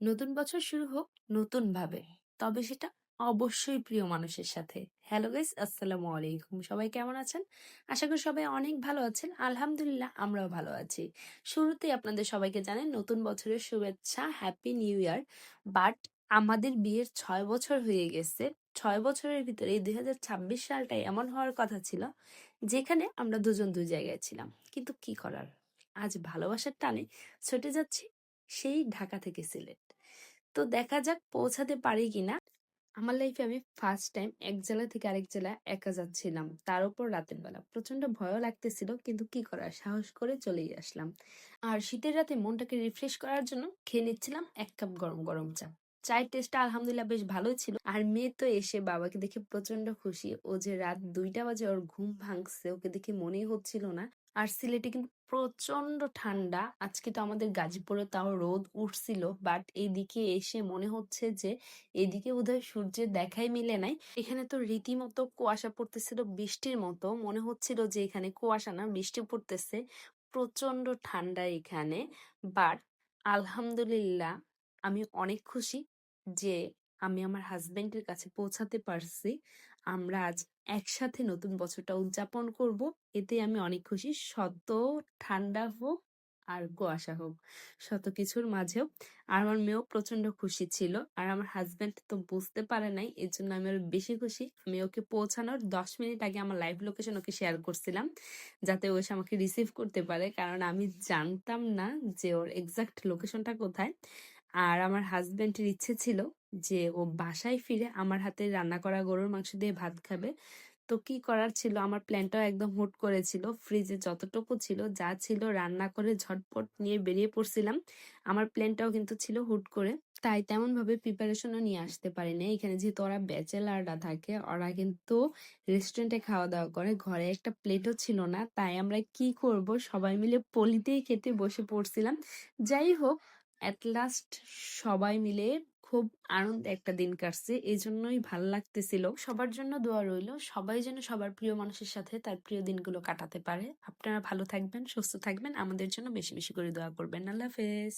নতুন বছর শুরু হোক নতুনভাবে। তবে সেটা অবশ্যই প্রিয় মানুষের সাথে। হ্যালো গাইস, আসসালামু আলাইকুম। সবাই কেমন আছেন? আশা করি সবাই অনেক ভালো আছেন। আলহামদুলিল্লাহ আমরাও ভালো আছি। শুরুতেই আপনাদের সবাইকে জানাই নতুন বছরের শুভেচ্ছা, হ্যাপি নিউ ইয়ার। বাট আমাদের বিয়ের ৬ বছর হয়ে গেছে। ৬ বছরের ভিতরে এই ২০২৬ সালটাই এমন হওয়ার কথা ছিল যেখানে আমরা দুজন দুই জায়গায় ছিলাম। কিন্তু কি করার? আজ ভালোবাসার টানে ছুটে যাচ্ছি সেই ঢাকা থেকে সিলেট। তো দেখা যাক পৌঁছাতে পারি কিনা। আমার লাইফে আমি ফার্স্ট টাইম এক জেলা থেকে আরেক জেলা একা যাচ্ছিলাম, তার উপর রাতের বেলা। প্রচন্ড ভয়ও লাগতেছিল, কিন্তু কি করার, সাহস করে চলেই আসলাম। আর শীতের রাতে মনটাকে রিফ্রেশ করার জন্য খেয়ে নিচ্ছিলাম ১ কাপ গরম গরম চা। চায়ের টেস্টটা আলহামদুলিল্লাহ বেশ ভালোই ছিল। আর মেয়ে তো এসে বাবাকে দেখে প্রচন্ড খুশি। ও যে রাত ২টা বাজে ওর ঘুম ভাঙছে, ওকে দেখে মনেই হচ্ছিল না। আর সিলেটে কিন্তু প্রচন্ড ঠান্ডা। আজকে তো আমাদের গাজীপুরে তাও রোদ উঠছিল, বাট এইদিকে এসে মনে হচ্ছে যে এদিকে বোধহয় সূর্যের দেখাই মিলে নাই। এখানে তো রীতিমতো কুয়াশা পড়তেছিল, বৃষ্টির মতো মনে হচ্ছিল যে এখানে কুয়াশা না, বৃষ্টি পড়তেছে। প্রচন্ড ঠান্ডা এখানে। বাট আলহামদুলিল্লাহ আমি অনেক খুশি যে আমি আমার হাজবেন্ডের কাছে পৌঁছাতে পারছি। আমরা আজ একসাথে নতুন বছরটা উদযাপন করব। এতে আমি অনেক খুশি। শত ঠান্ডা হোক আর কুয়াশা হোক, শত কিছুর মাঝেও। আর আমার মেয়েও প্রচন্ড খুশি ছিল। আর আমার হাজবেন্ড তো বুঝতে পারে নাই, এর জন্য আমি আরো বেশি খুশি। আমি ওকে পৌঁছানোর ১০ মিনিট আগে আমার লাইভ লোকেশন ওকে শেয়ার করছিলাম, যাতে ও এসে আমাকে রিসিভ করতে পারে, কারণ আমি জানতাম না যে ওর এক্সাক্ট লোকেশনটা কোথায়। আর আমার হাজবেন্ডের ইচ্ছে ছিল যে ও বাসায় ফিরে আমার হাতে রান্না করা গরুর মাংস দিয়ে ভাত খাবে। তো কি করার ছিল, আমার প্ল্যানটাও একদম হুট করে ছিল। ফ্রিজে যতটুকু ছিল, যা ছিল রান্না করে ঝটপট নিয়ে বেরিয়ে পড়ছিলাম। আমার প্ল্যানটাও কিন্তু ছিল হুট করে, তাই তেমন ভাবে প্রিপারেশনও নিয়ে আসতে পারিনি। এখানে যেহেতু ওরা ব্যাচেলাররা থাকে, ওরা কিন্তু রেস্টুরেন্টে খাওয়া দাওয়া করে, ঘরে একটা প্লেটও ছিল না। তাই আমরা কি করব, সবাই মিলে পলিতেই খেতে বসে পড়ছিলাম। যাই হোক, এট লাস্ট সবাই মিলে খুব আনন্দে একটা দিন কাটছে, এই জন্যই ভাল লাগতেছিল। সবার জন্য দোয়া রইল, সবাই যেন সবার প্রিয় মানুষের সাথে তার প্রিয় দিনগুলো কাটাতে পারে। আপনারা ভালো থাকবেন, সুস্থ থাকবেন, আমাদের জন্য বেশি বেশি করে দোয়া করবেন। আল্লাহ হাফেজ।